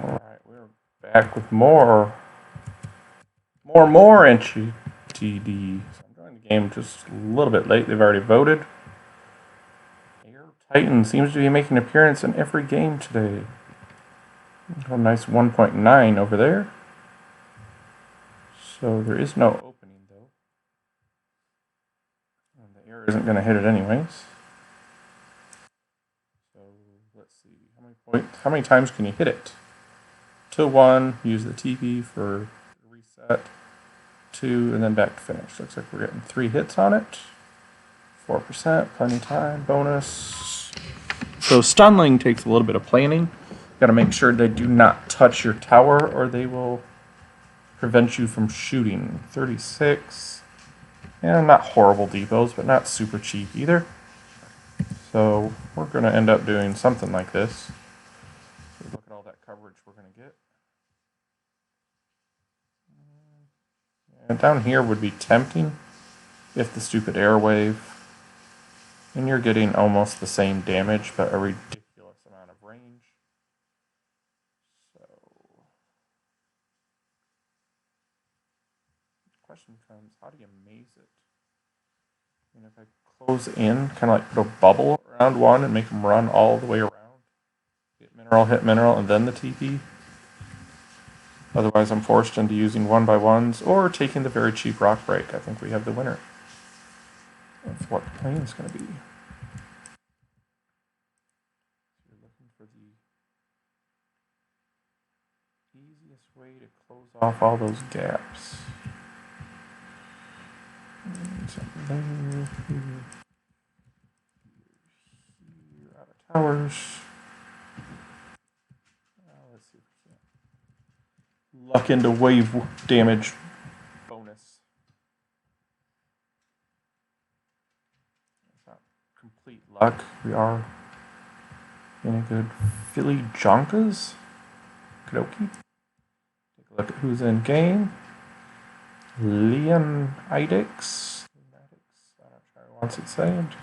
Alright, we're back with more entry TD. So I'm joining the game just a little bit late. They've already voted. Air Titan seems to be making an appearance in every game today. A nice 1.9 over there. So there is no opening though. And the air isn't going to hit it anyways. So let's see. How many times can you hit it? To 1, use the TP for reset. 2, and then back to finish. Looks like we're getting 3 hits on it. 4%, plenty of time, bonus. So stunling takes a little bit of planning. Got to make sure they do not touch your tower or they will prevent you from shooting. 36. Yeah, not horrible depots, but not super cheap either. So we're going to end up doing something like this. So look at all that coverage we're going to get. And down here would be tempting if the stupid airwave. And you're getting almost the same damage, but a ridiculous amount of range. So the question becomes, how do you maze it? And if I close in, kind of like put a bubble around one and make them run all the way around. Hit mineral, and then the TP. Otherwise, I'm forced into using 1x1s or taking the very cheap rock break. I think we have the winner. That's what the plane is going to be. You're looking for the easiest way to close off all those gaps. Here, out of towers. Let's see if we can luck into wave damage bonus. It's not complete luck. We are in a good Philly Jonkas. Kadoki. Take a look at who's in game. Leonidix. I'm not sure how wants it saved.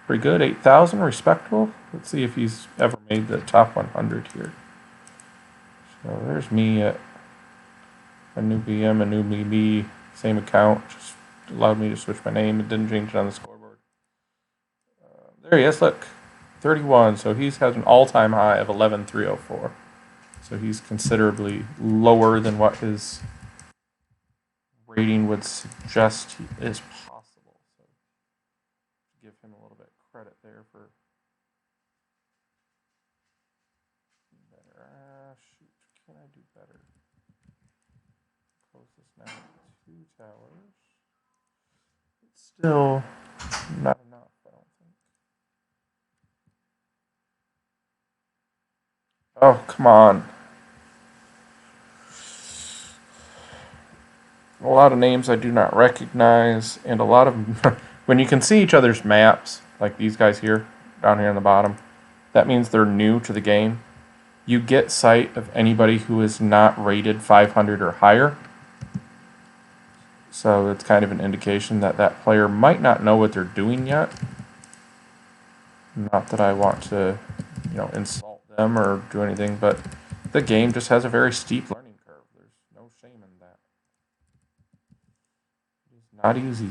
Pretty good, 8,000, respectable. Let's see if he's ever made the top 100 here. So there's me at a new BM, a new BB, same account. Just allowed me to switch my name. It didn't change it on the scoreboard. There he is, look. 31, so he's had an all-time high of 11,304. So he's considerably lower than what his rating would suggest is possible. So give him a little bit of credit there for better. Shoot, can I do better? Close this now to 2 towers. It's still not enough, I don't think. Oh, come on. A lot of names I do not recognize, and a lot of when you can see each other's maps, like these guys here, down here on the bottom, that means they're new to the game. You get sight of anybody who is not rated 500 or higher. So it's kind of an indication that that player might not know what they're doing yet. Not that I want to, insult them or do anything, but the game just has a very steep learning curve. There's no shame in that. It's not easy.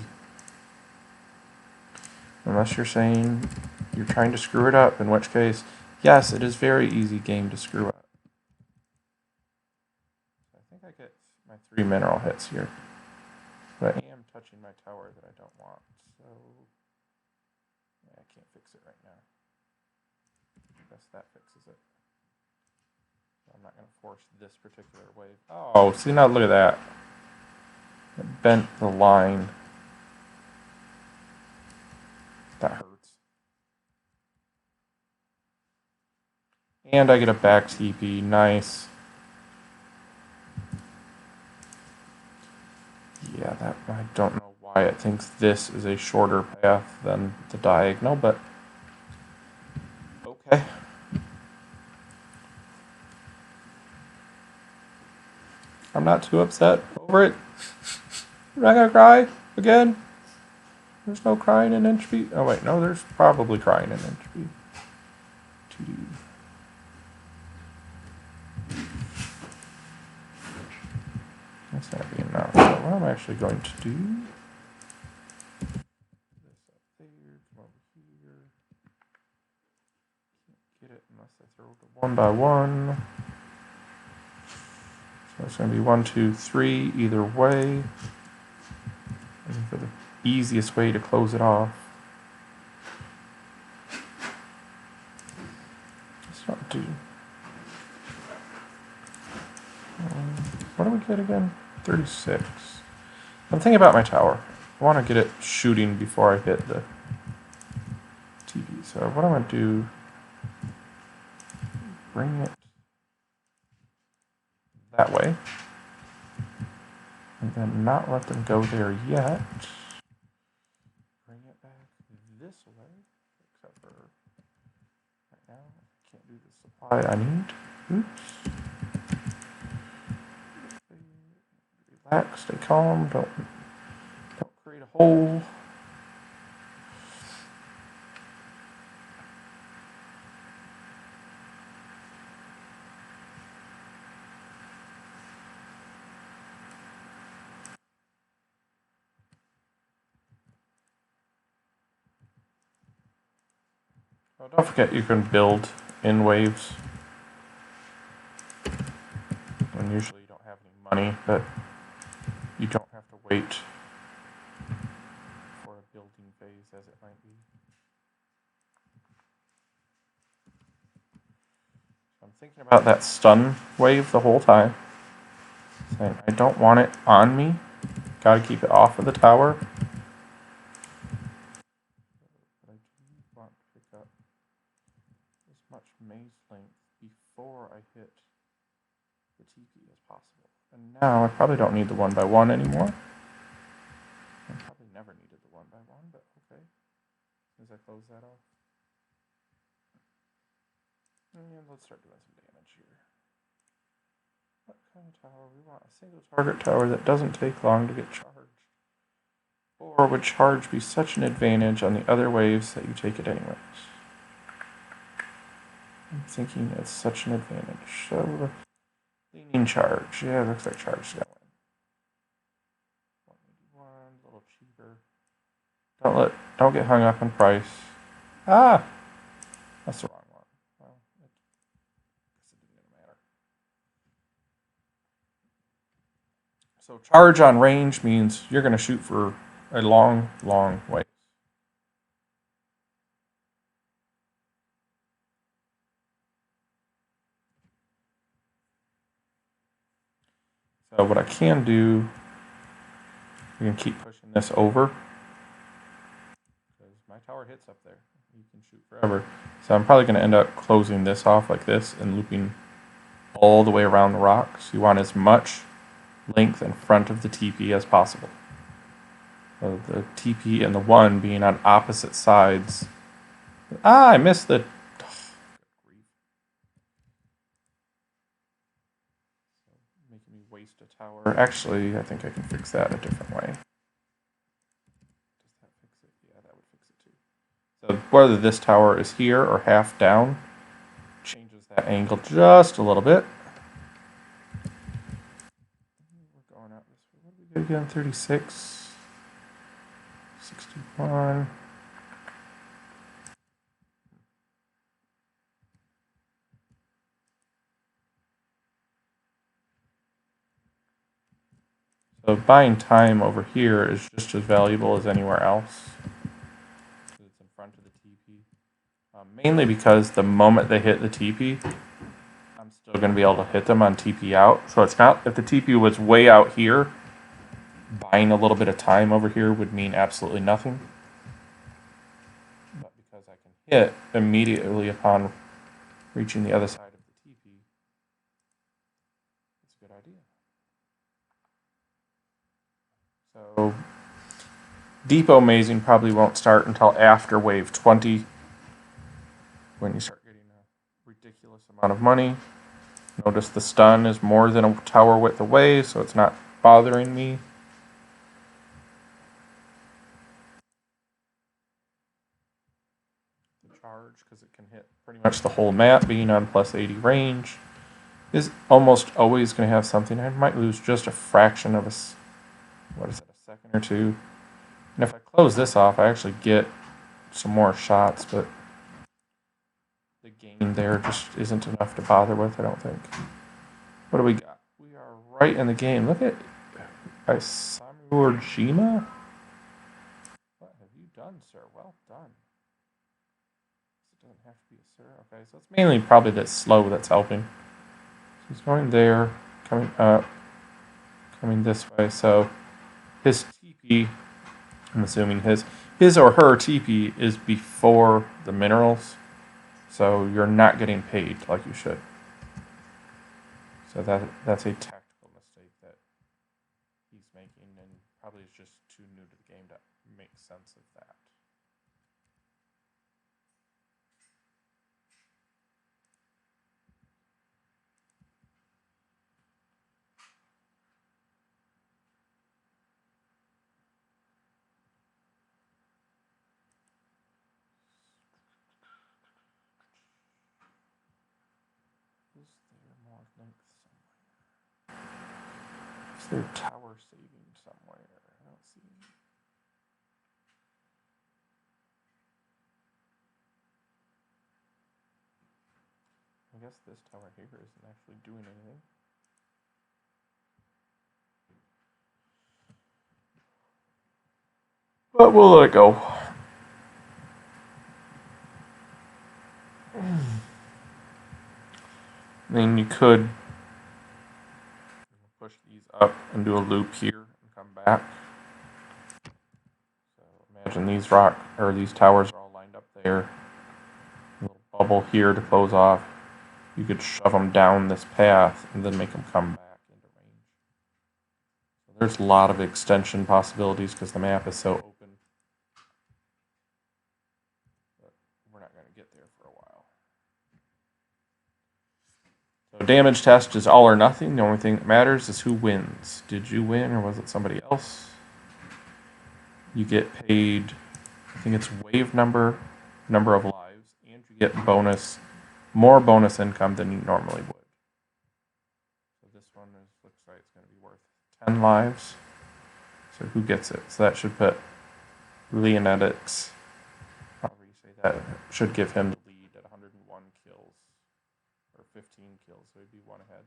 Unless you're saying you're trying to screw it up, in which case, yes, it is very easy game to screw up. I think I get my 3 mineral hits here. But I am touching my tower that I don't want, so yeah, I can't fix it right now. I guess that fixes it. I'm not going to force this particular wave. Oh, see now, look at that. It bent the line. That hurts. And I get a back TP. Nice. Yeah, that I don't know why it thinks this is a shorter path than the diagonal, but okay. I'm not too upset over it. Am I gonna cry again? There's no crying in Entropy. Oh wait, no, there's probably crying in Entropy. TD. going to be enough. So what I'm actually going to do, this up there, come over here. Can't get it unless I throw it one by one. So it's going to be 1, 2, 3 either way. And for the easiest way to close it off. Let's not do. What do we get again? 36. I'm thinking about my tower. I want to get it shooting before I hit the TV. So what I'm going to do, bring it that way. And then not let them go there yet. Bring it back this way. Except for right now, I can't do the supply I need. Oops. Relax, stay calm, don't create a hole. Oh, don't forget you can build in waves. And usually you don't have any money, but you don't have to wait for a building phase as it might be. I'm thinking about that stun wave the whole time. Saying I don't want it on me. Gotta keep it off of the tower. But I do want to pick up as much maze length before I hit the TP as possible. And now I probably don't need the 1 by 1 anymore. I probably never needed the 1 by 1, but okay. As I close that off. And let's start doing some damage here. What kind of tower? We want a single target tower that doesn't take long to get charged. Or would charge be such an advantage on the other waves that you take it anyways? I'm thinking it's such an advantage. So, leaning charge. Yeah, it looks like charge is going to win. 181, a little cheaper. Don't get hung up on price. Ah! That's the wrong one. Well, I guess it didn't matter. So charge on range means you're going to shoot for a long, long way. So what I can do, you can keep pushing this over. Because my tower hits up there. You can shoot forever. So I'm probably going to end up closing this off like this and looping all the way around the rocks. You want as much length in front of the TP as possible. So the TP and the 1 being on opposite sides. Ah, I missed the... Making me waste a tower. Actually, I think I can fix that a different way. Does that fix it? Yeah, that would fix it too. So whether this tower is here or half down changes that angle just a little bit. We're going out this way. What did we get again? 36, 61. So buying time over here is just as valuable as anywhere else. It's in front of the TP. Mainly because the moment they hit the TP, I'm still going to be able to hit them on TP out. So it's not, if the TP was way out here, buying a little bit of time over here would mean absolutely nothing. But because I can hit immediately upon reaching the other side of the TP, it's a good idea. So depot mazing probably won't start until after wave 20, when you start getting a ridiculous amount of money. Notice the stun is more than a tower width away, so it's not bothering me. The charge, because it can hit pretty much the whole map, being on plus 80 range. is almost always going to have something. I might lose just a fraction of a second or two. And if I close this off, I actually get some more shots, but the gain there just isn't enough to bother with, I don't think. What do we got? We are right in the game. Look at Samurjima. What have you done, sir? Well done. It doesn't have to be a sir. Okay, so it's mainly probably that slow that's helping. So he's going there, coming up, coming this way. So his TP, I'm assuming his or her TP is before the minerals. So you're not getting paid like you should. So that's a tactical mistake that he's making, and probably is just too new to the game to make sense of that. Is there more links somewhere? Is there tower saving somewhere? I don't see. I guess this tower here isn't actually doing anything. But we'll let it go. I mean, you could push these up and do a loop here and come back. So imagine these these towers are all lined up there. A little bubble here to close off. You could shove them down this path and then make them come back into range. So there's a lot of extension possibilities because the map is so open. But we're not going to get there for a while. So damage test is all or nothing. The only thing that matters is who wins. Did you win or was it somebody else? You get paid, I think it's wave number of lives, and you get more bonus income than you normally would. So this one looks like it's going to be worth 10 lives. So who gets it? So that should put Leonetics, however you say that, should give him the lead at 101 kills, or 15 kills, so he'd be one ahead.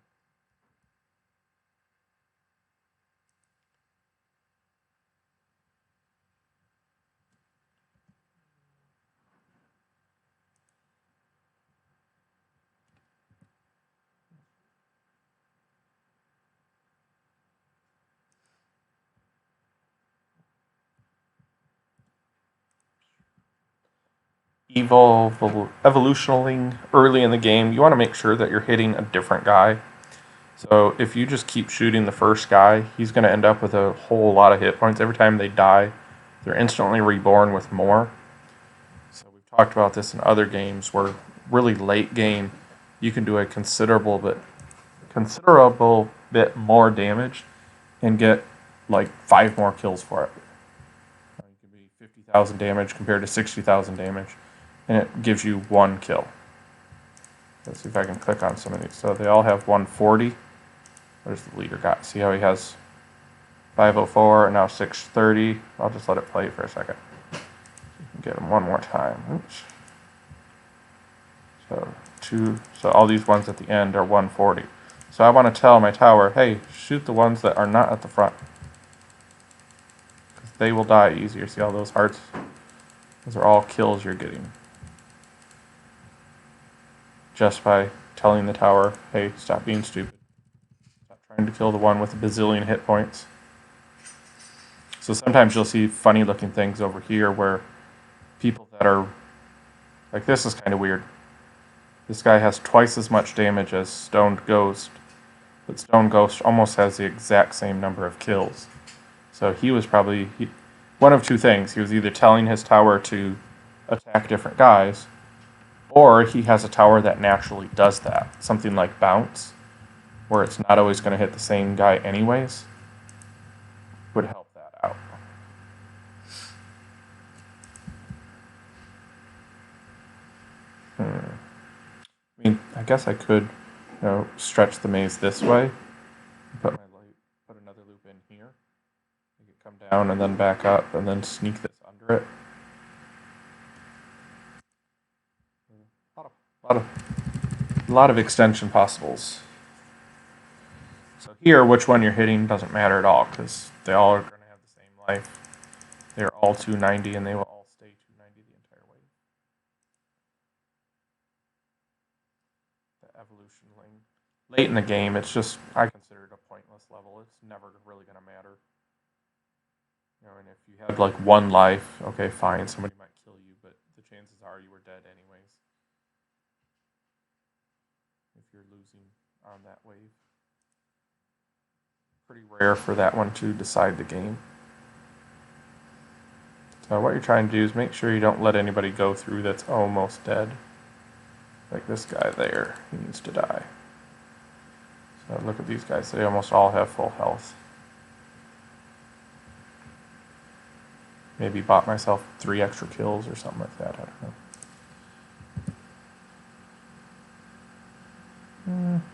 Evolutioning early in the game, you want to make sure that you're hitting a different guy. So if you just keep shooting the first guy, he's going to end up with a whole lot of hit points. Every time they die, they're instantly reborn with more. So we've talked about this in other games where really late game, you can do a considerable bit more damage and get like 5 more kills for it. You can be 50,000 damage compared to 60,000 damage, and it gives you 1 kill. Let's see if I can click on some of these. So they all have 140. Where's the leader got? See how he has 504 and now 630. I'll just let it play for a second. You can get him one more time. Oops. So all these ones at the end are 140. So I want to tell my tower, hey, shoot the ones that are not at the front. Because they will die easier. See all those hearts? Those are all kills you're getting. Just by telling the tower, hey, stop being stupid. Stop trying to kill the one with a bazillion hit points. So sometimes you'll see funny looking things over here where people that are, like this is kind of weird. This guy has twice as much damage as Stoned Ghost, but Stoned Ghost almost has the exact same number of kills. So he was probably one of two things. He was either telling his tower to attack different guys, or he has a tower that naturally does that. Something like Bounce, where it's not always going to hit the same guy anyways, would help that out. I mean, I guess I could stretch the maze this way. Put another loop in here. Make it come down and then back up, and then sneak this under it. A lot of extension possibles. So here, which one you're hitting doesn't matter at all, because they all are going to have the same life. They're all 290, and they will all stay 290 the entire way. The evolution lane. Late in the game, it's just, I consider it a pointless level. It's never really going to matter. And if you had like one life, okay, fine, somebody might kill you, but the chances are you were dead anyways. If you're losing on that wave. Pretty rare for that one to decide the game. So what you're trying to do is make sure you don't let anybody go through that's almost dead. Like this guy there, he needs to die. So look at these guys, they almost all have full health. Maybe bought myself 3 extra kills or something like that, I don't know.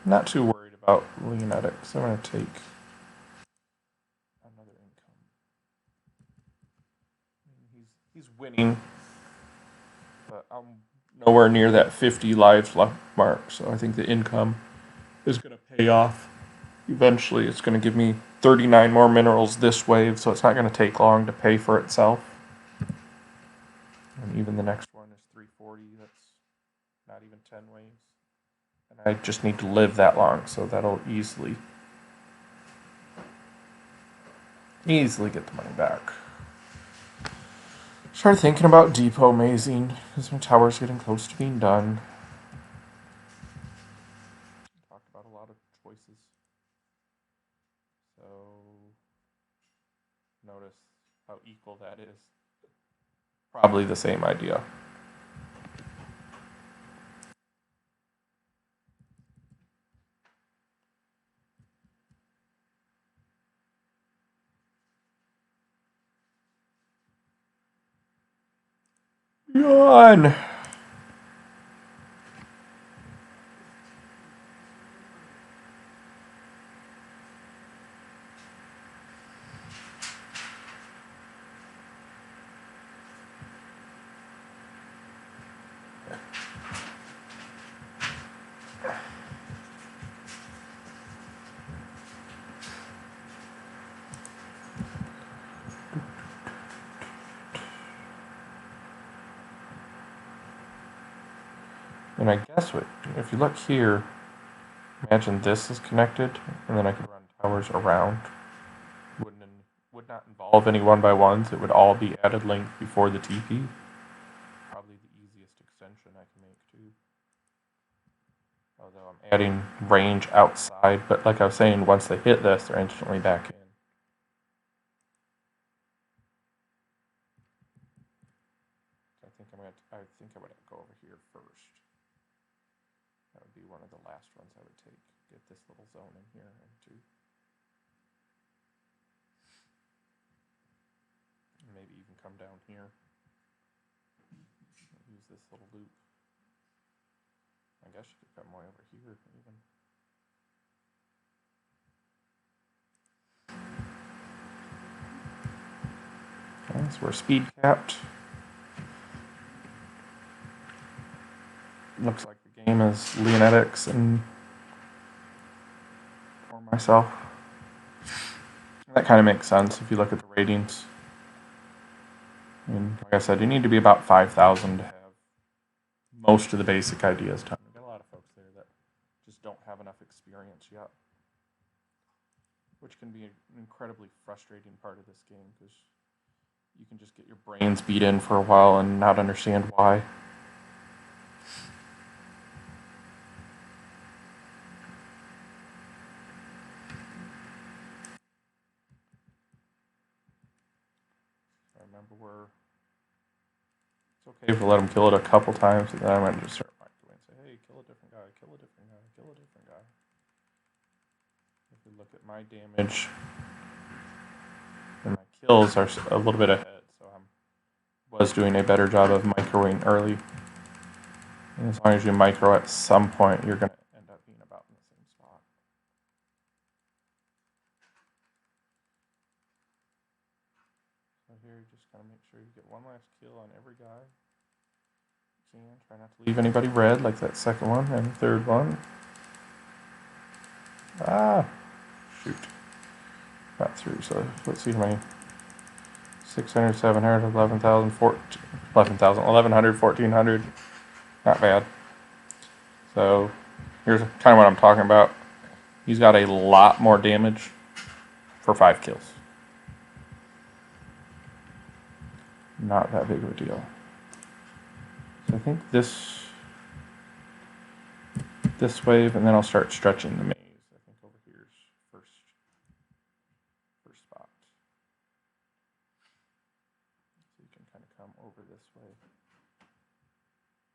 Not too worried about Leonetics. I'm going to take another income. He's winning, but I'm nowhere near that 50 lives left mark, so I think the income is going to pay off. Eventually, it's going to give me 39 more minerals this wave, so it's not going to take long to pay for itself. And even the next one is 340. That's not even 10 waves. And I just need to live that long, so that'll easily get the money back. Start thinking about depot mazing, because my tower's getting close to being done. Talked about a lot of choices. So notice how equal that is. Probably the same idea. Yawn. And I guess if you look here, imagine this is connected, and then I could run towers around. Would not involve any 1x1s. It would all be added length before the TP. Probably the easiest extension I can make too. Although I'm adding range outside, but like I was saying, once they hit this, they're instantly back in. I think I'm going to go over here first. That would be one of the last ones I would take. Get this little zone in here into. Maybe even come down here. Use this little loop. I guess you could come way over here even. Okay, so we're speed capped. Looks like the game is Leonetics and for myself. That kind of makes sense if you look at the ratings. And like I said, you need to be about 5,000 to have most of the basic ideas done. We've got a lot of folks there that just don't have enough experience yet, which can be an incredibly frustrating part of this game because you can just get your brains beat in for a while and not understand why. It's okay to let him kill it a couple times, and then I might just start doing and say, hey, kill a different guy, kill a different guy, kill a different guy. If we look at my damage, and my kills are a little bit ahead, so I was doing a better job of microing early. And as long as you micro at some point, you're going to end up being about in the one last kill on every guy. Try not to leave anybody red like that second one and the third one. Ah, shoot. Got through, so let's see how many. 600, 700, 11,000, 11,000, 1,400. Not bad. So here's kind of what I'm talking about. He's got a lot more damage for 5 kills. Not that big of a deal. So I think this wave, and then I'll start stretching the maze. I think over here's first spot. So you can kind of come over this way.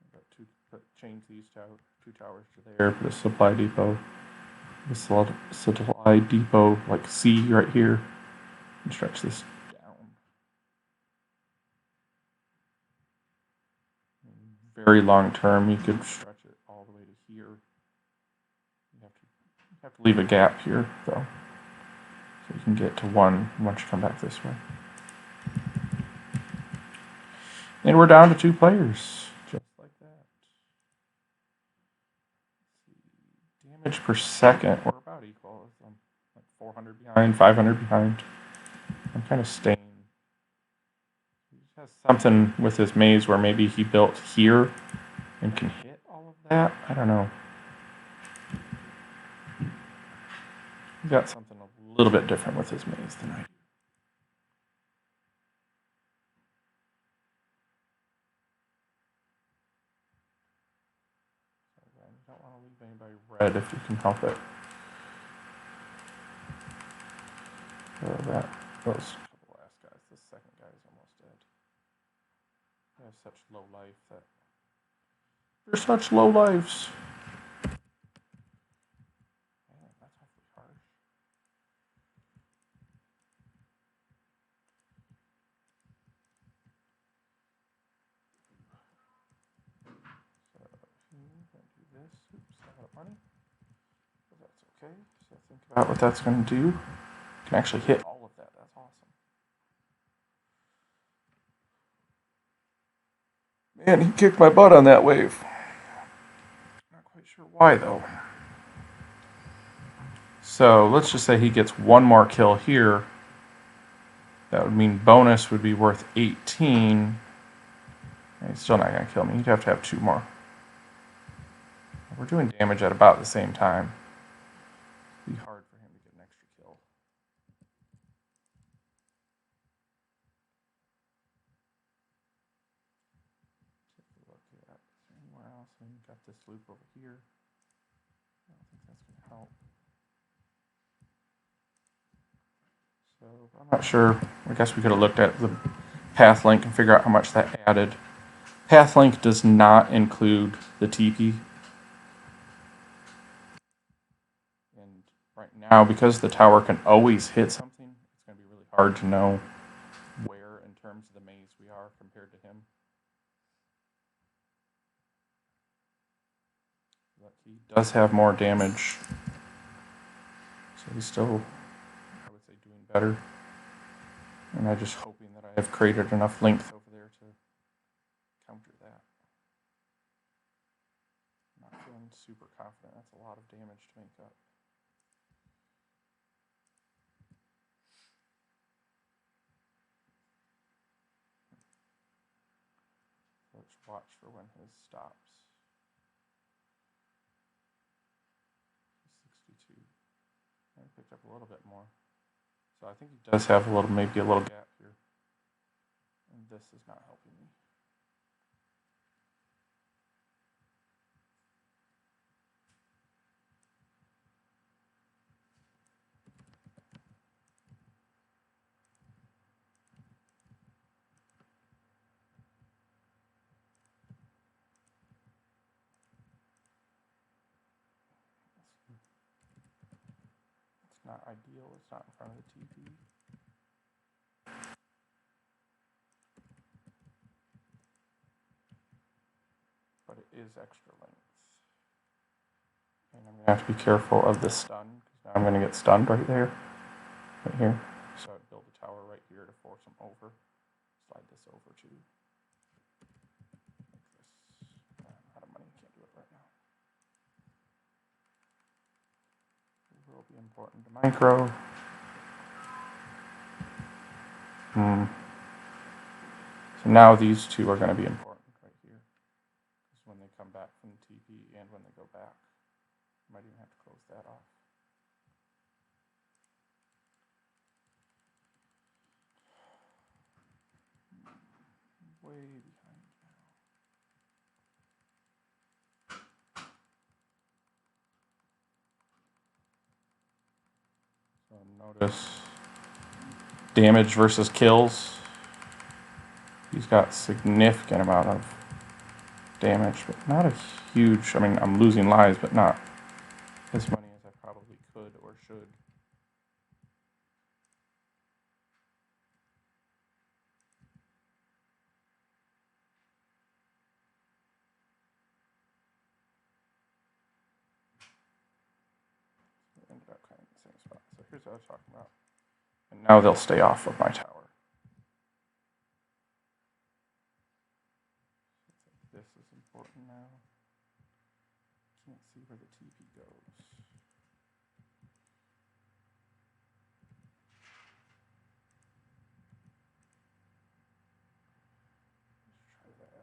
I've got change these two towers to there. Put a supply depot. The supply depot, like C right here, and stretch this down. Very long term, you could stretch it all the way to here. You have to leave a gap here, though, so you can get to 1 once you come back this way. And we're down to 2 players, just like that. Damage per second, we're about equal. I'm like 400 behind, 500 behind. I'm kind of staying. He has something with his maze where maybe he built here and can hit all of that. I don't know. He's got something a little bit different with his maze than I do. You don't want to leave anybody red if you can help it. Those couple last guys. This second guy is almost dead. They have such low life that they're such low lives. Man, that's awfully harsh. So I'm gonna do this. Oops, out of money. But that's okay. So think about what that's going to do. You can actually hit all of that. That's awesome. Man, he kicked my butt on that wave. Not quite sure why, though. So let's just say he gets 1 more kill here. That would mean bonus would be worth 18. And he's still not going to kill me. He'd have to have 2 more. We're doing damage at about the same time. It'd be hard for him to get an extra kill. Take a look at anywhere else. And you've got this loop over here. I don't think that's going to help. So I'm not sure. I guess we could have looked at the path link and figure out how much that added. Path link does not include the TP. And right now, because the tower can always hit something, it's going to be really hard to know where in terms of the maze we are compared to him. But he does have more damage. So he's still, I would say, doing better. And I'm just hoping that I have created enough length over there to counter that. I'm not feeling super confident. That's a lot of damage to make up. Let's watch for when his stops. He's 62. I picked up a little bit more. So I think he does have maybe a little gap here. And this is not helping me. It's not ideal. It's not in front of the TV. But it is extra length. And I'm going to have to be careful of the stun, because now I'm going to get stunned right there. Right here. So I'd build a tower right here to force him over. So slide this over to like this. I'm out of money, can't do it right now. It will be important to micro. So now these two are going to be important right here. Because when they come back from the TP and when they go back, I might even have to close that off. Way behind now. So notice damage versus kills. He's got significant amount of damage, but not a huge, I mean, I'm losing lives, but not as many as I probably could or should. Ended up kind of in the same spot. So here's what I was talking about. And now they'll stay off of my tower. This is important now. Can't see where the TP goes. Let's try that.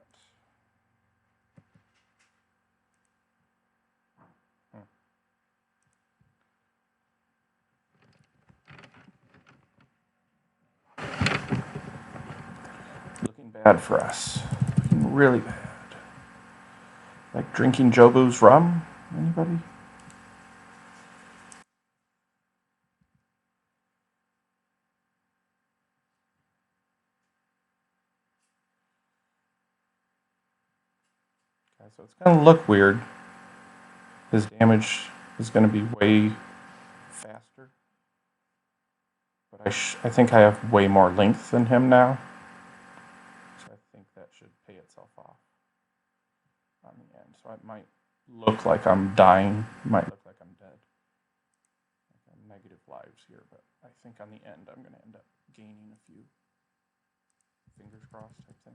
Looking bad for us. Looking really bad. Like drinking Jobu's rum? Anybody? Okay, so it's going to look weird. His damage is going to be way faster. But I think I have way more length than him now. So I think that should pay itself off on the end. So it might look like I'm dying. It might look like I'm dead. Like I'm negative lives here, but I think on the end I'm going to end up gaining a few. Fingers crossed type thing.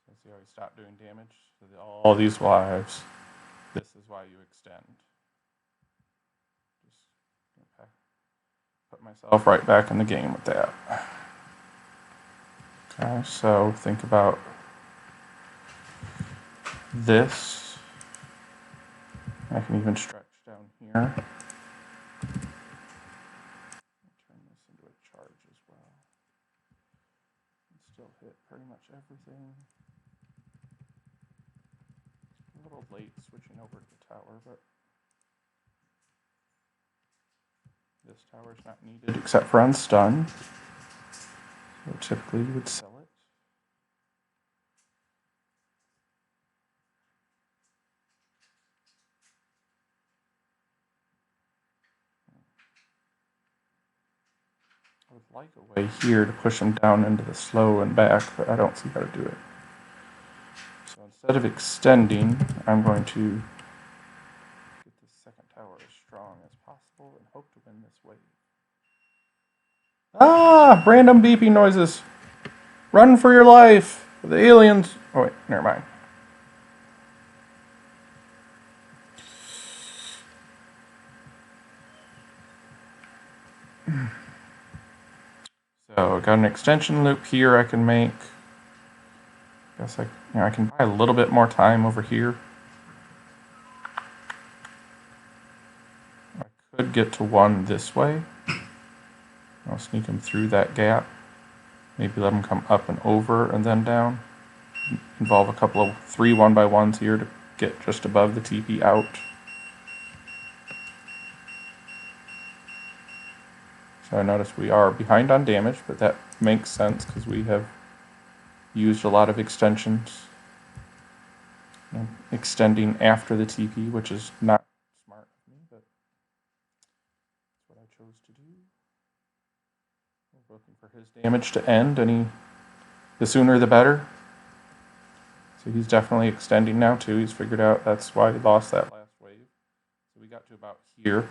So see how he stopped doing damage? So all these lives, this is why you extend. Just put myself right back in the game with that. Okay, so think about this. I can even stretch down here. Turn this into a charge as well. And still hit pretty much everything. A little late switching over to the tower, but this tower is not needed except for on stun. So typically you would sell it. I would like a way here to push him down into the slow and back, but I don't see how to do it. So instead of extending, I'm going to get this second tower as strong as possible and hope to win this wave. Ah! Random beeping noises. Run for your life. The aliens. Oh wait, never mind. So got an extension loop here I can make. Guess I can buy a little bit more time over here. I could get to one this way. I'll sneak him through that gap. Maybe let him come up and over and then down. Involve a couple of 3 1x1s here to get just above the TP out. So I notice we are behind on damage, but that makes sense because we have used a lot of extensions. Extending after the TP, which is not smart of me, but that's what I chose to do. We're looking for his damage to end, the sooner the better. So he's definitely extending now too. He's figured out that's why he lost that last wave. So we got to about here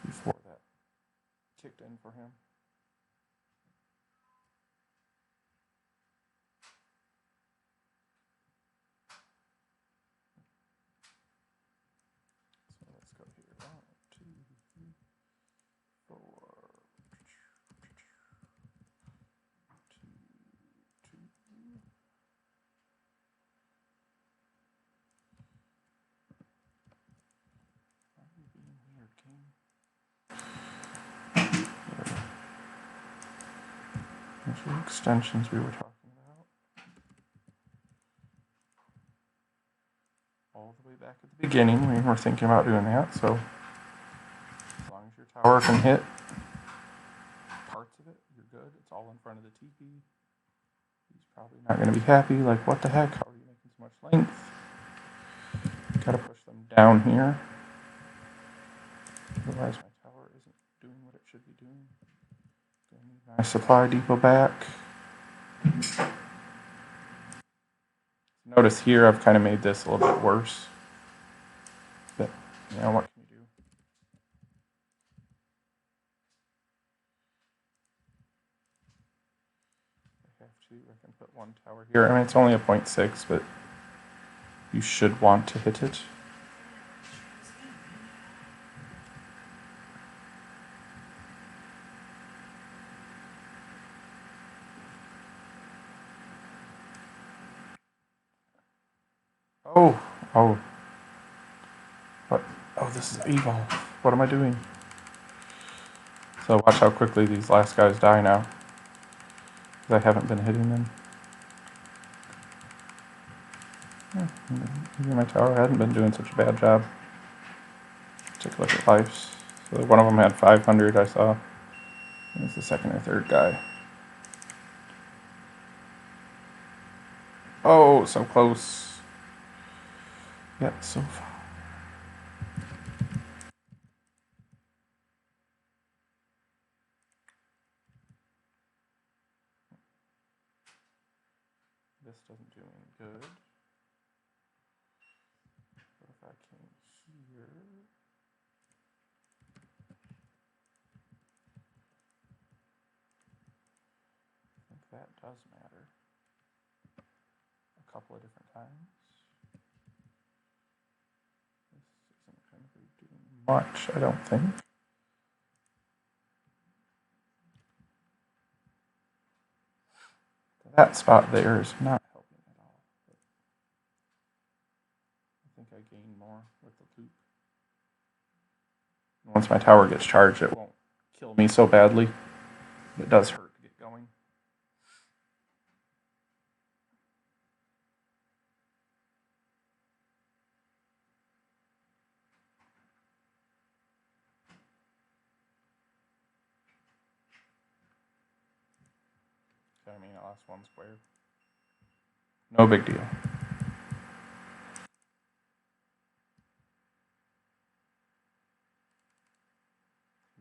before that kicked in for him. So let's go here. 1, 2, 3, 4. 2, 2. Why are you being weird, game? Those are extensions we were talking about. All the way back at the beginning, we were thinking about doing that, so as long as your tower can hit parts of it, you're good. It's all in front of the TP. He's probably not going to be happy, like, what the heck, how are you making so much length? Gotta push them down here. Otherwise my tower isn't doing what it should be doing. Gonna need my supply depot back. Notice here I've kind of made this a little bit worse. But, you know, what can you do? I can put one tower here. I mean, it's only a 0.6, but you should want to hit it. Oh. What? Oh, this is evil. What am I doing? So watch how quickly these last guys die now. Because I haven't been hitting them. Maybe my tower hadn't been doing such a bad job. Take a look at lives. So one of them had 500, I saw. It's the second or third guy. Oh, so close. Yet so far. This doesn't do any good. What if I came here? I think that does matter. A couple of different times. This isn't going to be doing much, I don't think. That spot there is not helping at all. But I think I gain more with the loop. Once my tower gets charged, it won't kill me so badly. It does hurt to get going. I mean, I lost one square. No big deal.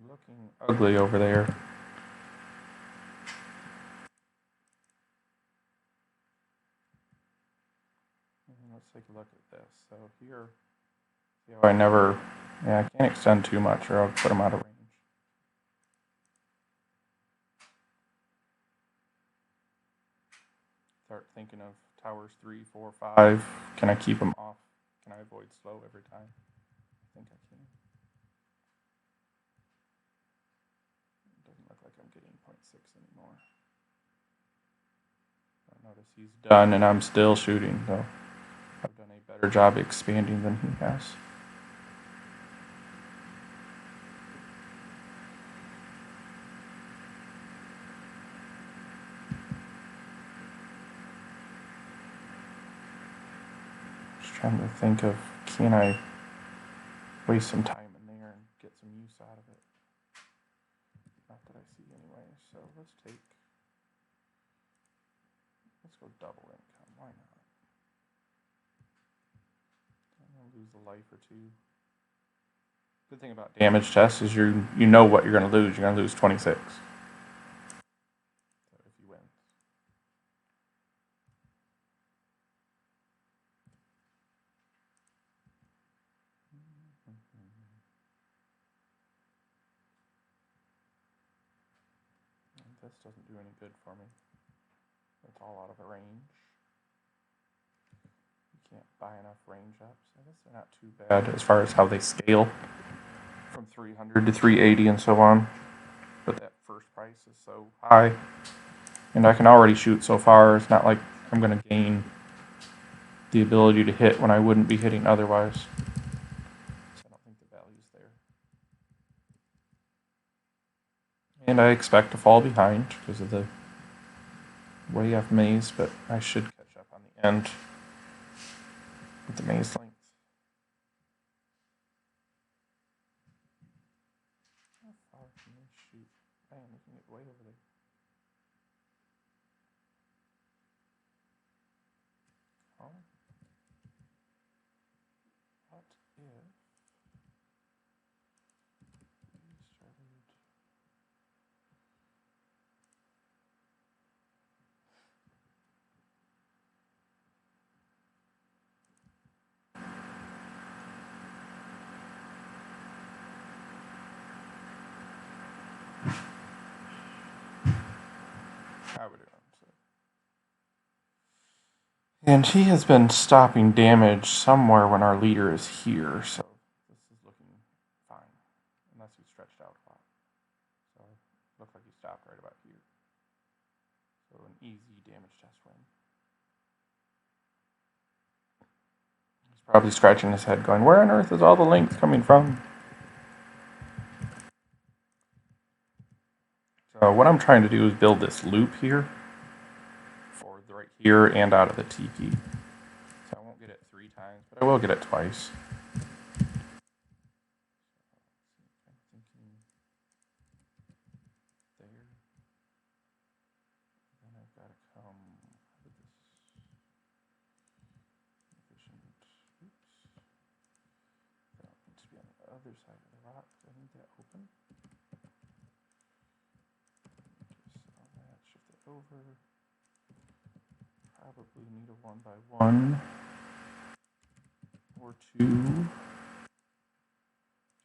Looking ugly over there. Let's take a look at this. So here, see how I can't extend too much or I'll put them out of range. Start thinking of towers 3, 4, 5. Can I keep them off? Can I avoid slow every time? I think I can. It doesn't look like I'm getting 0.6 anymore. I notice he's done and I'm still shooting, though. I've done a better job expanding than he has. Trying to think of, can I waste some time in there and get some use out of it? Not that I see anyway, so let's go double income, why not? I'm going to lose a life or two. Good thing about damage tests is you know what you're going to lose. You're going to lose 26. So if you win. this doesn't do any good for me. It's all out of range. You can't buy enough range ups. I guess they're not too bad as far as how they scale from 300 to 380 and so on. But that first price is so high. And I can already shoot so far. It's not like I'm going to gain the ability to hit when I wouldn't be hitting otherwise. So I don't think the value's there. And I expect to fall behind because of the way I've maze, but I should catch up on the end with the maze length. How far can they shoot? Man, we can get way over there. Oh. What if we started... How we doing? And he has been stopping damage somewhere when our leader is here, so this is looking fine, unless he stretched out a lot. So it looks like he stopped right about here. So an easy damage test win. He's probably scratching his head going, where on earth is all the length coming from? So what I'm trying to do is build this loop here. Right here and out of the TP. So I won't get it 3 times, but I will get it twice. I'm thinking there. Then I've got to come with this efficient. Oops. That needs to be on the other side of the rock. I need that open. Sell that, shift it over. Probably need a 1x1 or 2.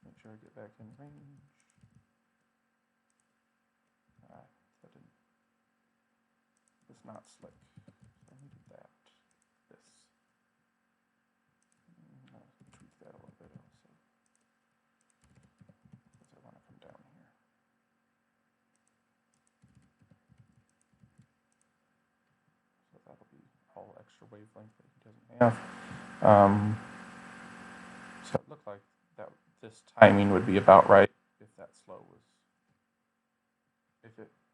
Make sure I get back in range. That didn't. It's not slick. So I needed that. This. I'll tweak that a little bit also. Because I want to come down here. So that'll be all extra wavelength that he doesn't have. So it looked like that this timing would be about right if that slow was,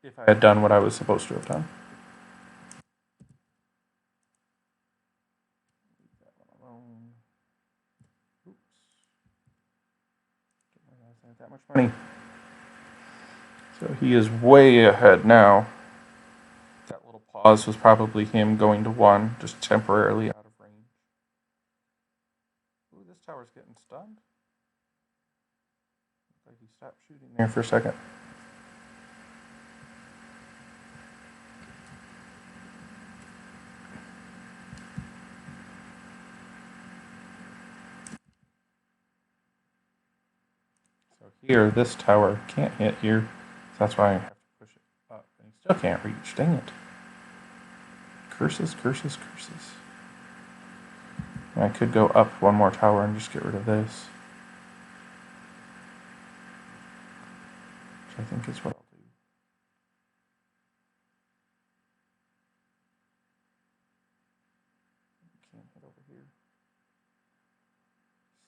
if I had done what I was supposed to have done. Leave that one alone. Oops. Didn't realize I had that much money. So he is way ahead now. That little pause was probably him going to 1, just temporarily out of range. Ooh, this tower's getting stunned. Looks like he stopped shooting there for a second. So here, this tower can't hit here. So that's why I have to push it up. And he still can't reach. Dang it. Curses, curses, curses. And I could go up 1 more tower and just get rid of this. Which I think is what I'll do. Can't hit over here.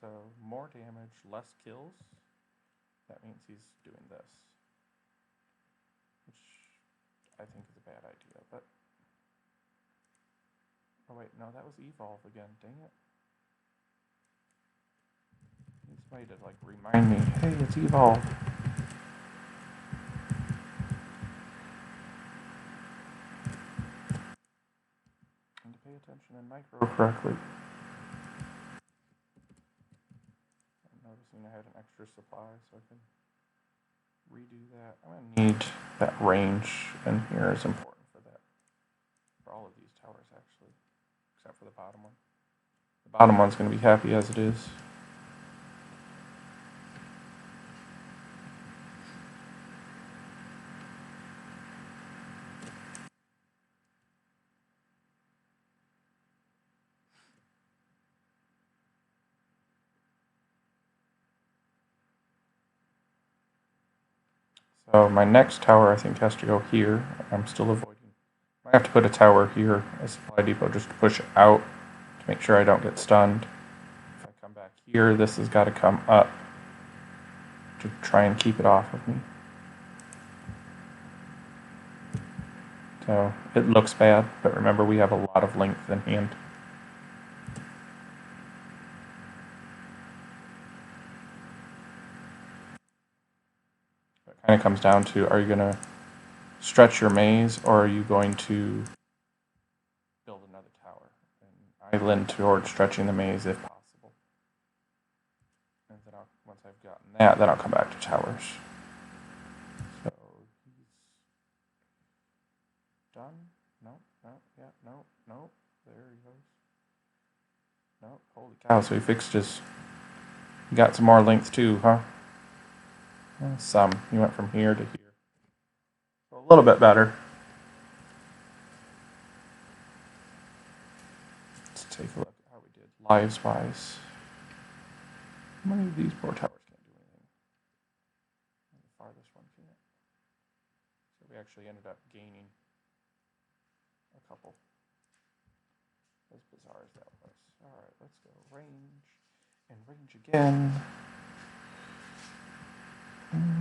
So more damage, less kills. That means he's doing this. Which I think is a bad idea, but... Oh wait, no, that was Evolve again, dang it. Needs somebody to like remind me, hey, it's Evolve. And to pay attention and micro correctly. I'm noticing I had an extra supply, so I can redo that. I'm gonna need that range in here is important for that. For all of these towers actually. Except for the bottom one. The bottom one's going to be happy as it is. So my next tower I think has to go here. I'm still avoiding. I have to put a tower here, a supply depot, just to push out to make sure I don't get stunned. If I come back here, this has got to come up to try and keep it off of me. So it looks bad, but remember we have a lot of length in hand. It kind of comes down to, are you going to stretch your maze or are you going to build another tower? And I lean towards stretching the maze if possible. And then once I've gotten that, then I'll come back to towers. So he's done. Nope, nope, yeah, nope, nope. There he goes. Nope, holy cow, so he fixed his... He got some more length too, huh? Some. He went from here to here. So a little bit better. Let's take a look at how we did lives-wise. How many of these poor towers can't do anything? The farthest one can't. So we actually ended up gaining a couple. As bizarre as that was. Alright, let's go range. And range again. Can't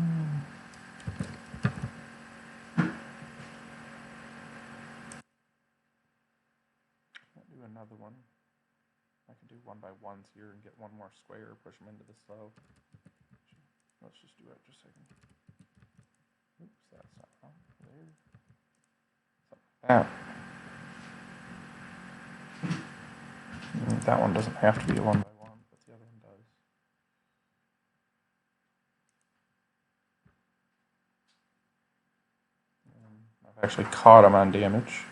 do another one. I can do one by ones here and get one more square, push them into the slow. Let's just do it just a second. Oops, that's not wrong. There. Something like that. That one doesn't have to be a one by one, but the other one does. I've actually caught him on damage.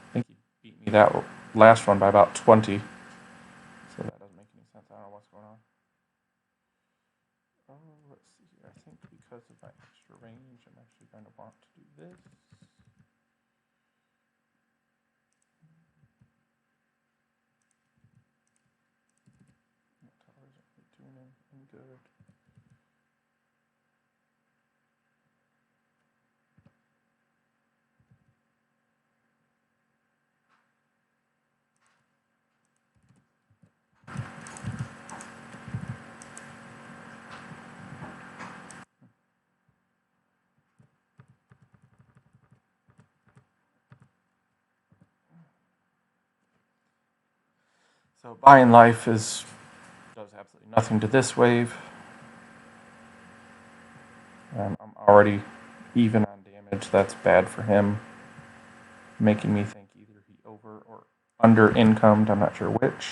I think he beat me that last one by about 20. So that doesn't make any sense. I don't know what's going on. Oh, let's see here. I think because of my extra range, I'm actually going to want to do this. That tower isn't really doing anything good. So buying life does absolutely nothing to this wave. I'm already even on damage. That's bad for him. Making me think either he over or under incomed. I'm not sure which.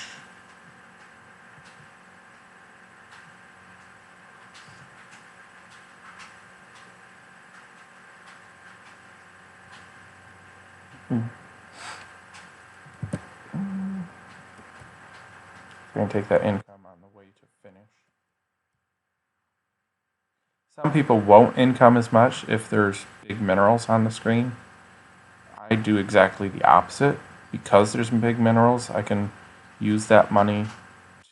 Going to take that income on the way to finish. Some people won't income as much if there's big minerals on the screen. I do exactly the opposite. Because there's some big minerals, I can use that money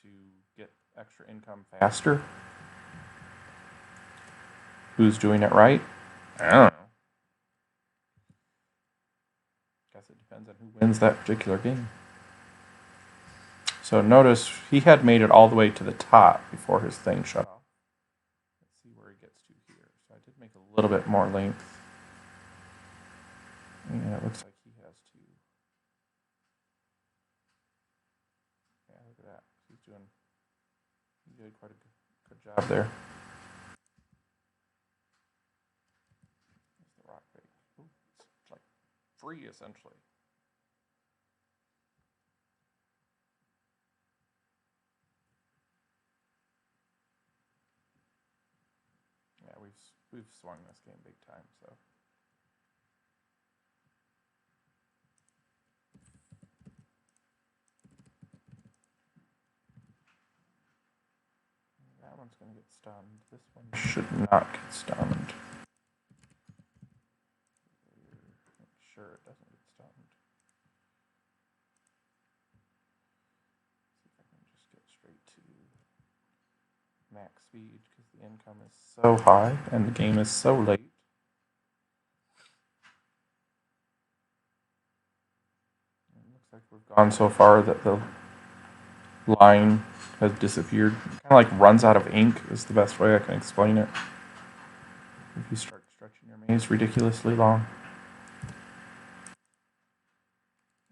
to get extra income faster. Who's doing it right? I don't know. Guess it depends on who wins that particular game. So notice he had made it all the way to the top before his thing shut off. Let's see where he gets to here. So I did make a little bit more length. And it looks like he has to. Yeah, look at that. He did quite a good job there. There's the rock bait. Ooh, it's like free essentially. Yeah, we've swung this game big time, so. That one's going to get stunned. This one should not get stunned. Make sure it doesn't get stunned. See if I can just get straight to max speed, because the income is so high and the game is so late. It looks like we've gone so far that the line has disappeared. Kind of like runs out of ink is the best way I can explain it. If you start stretching your maze ridiculously long.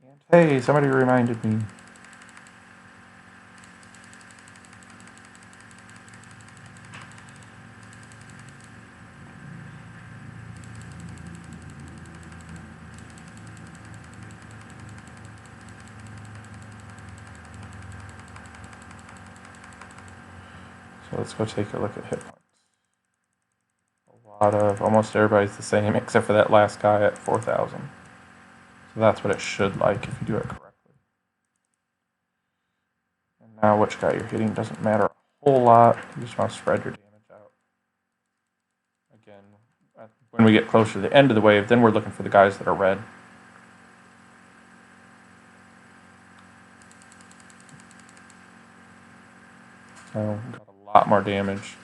And hey, somebody reminded me. So let's go take a look at hit points. Almost everybody's the same except for that last guy at 4,000. So that's what it should like if you do it correctly. And now which guy you're hitting doesn't matter a whole lot. You just want to spread your damage out. Again, when we get closer to the end of the wave, then we're looking for the guys that are red. So got a lot more damage.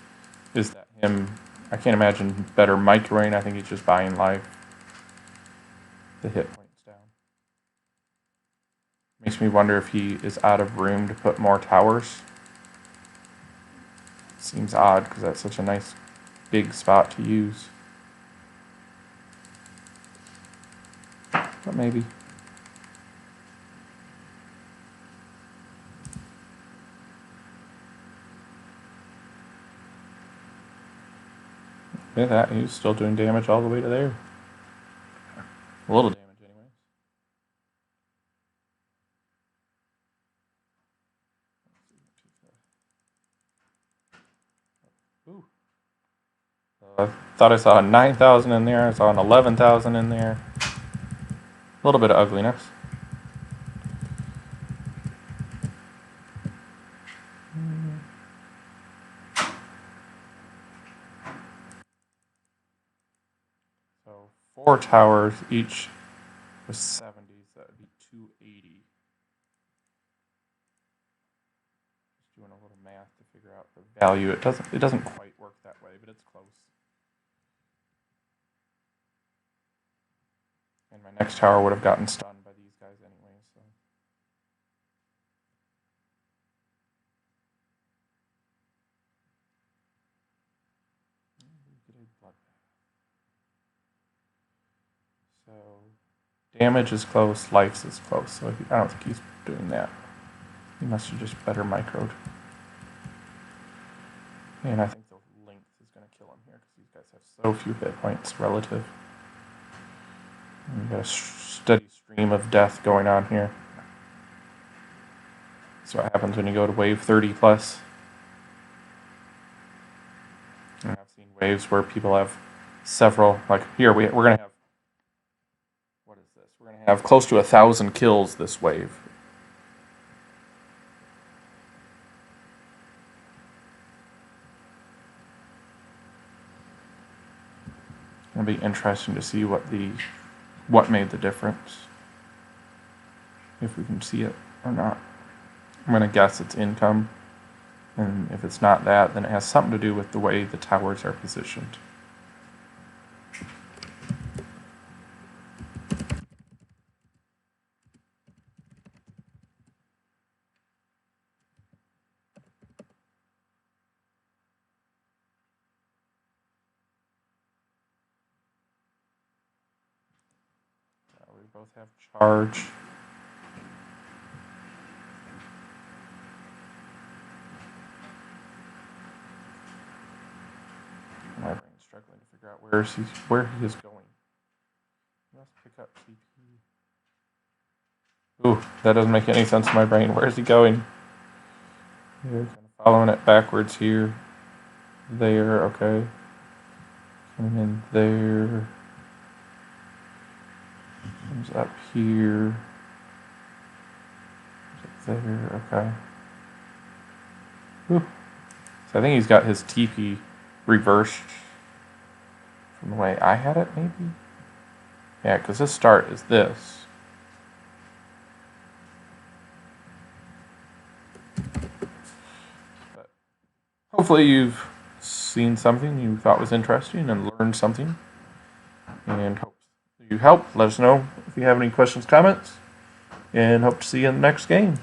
Is that him? I can't imagine better microing. I think he's just buying life. The hit points down. Makes me wonder if he is out of room to put more towers. Seems odd because that's such a nice big spot to use. But maybe. Look at that, he's still doing damage all the way to there. A little damage anyways. Ooh. I thought I saw a 9,000 in there, I saw an 11,000 in there. A little bit of ugliness. So 4 towers, each with 70s, that would be 280. Just doing a little math to figure out the value. It doesn't quite work that way, but it's close. And my next tower would have gotten stunned by these guys anyway, so. So damage is close, life is close, so I don't think he's doing that. He must have just better microed. And I think the length is going to kill him here because these guys have so few hit points relative. And we got a steady stream of death going on here. That's what happens when you go to wave 30 plus. And I've seen waves where people have several, like here we're going to have, what is this? We're going to have close to 1,000 kills this wave. It'll be interesting to see what made the difference. If we can see it or not. I'm going to guess it's income. And if it's not that, then it has something to do with the way the towers are positioned. We both have charge. My brain's struggling to figure out where he is going. He must pick up TP. Ooh, that doesn't make any sense in my brain. Where is he going? Here, kind of following it backwards here. There, okay. Coming in there. Comes up here. Comes up there, okay. Ooh. So I think he's got his TP reversed from the way I had it, maybe? Yeah, because this start is this. But hopefully you've seen something you thought was interesting and learned something. And hope you helped. Let us know if you have any questions, comments, and hope to see you in the next game.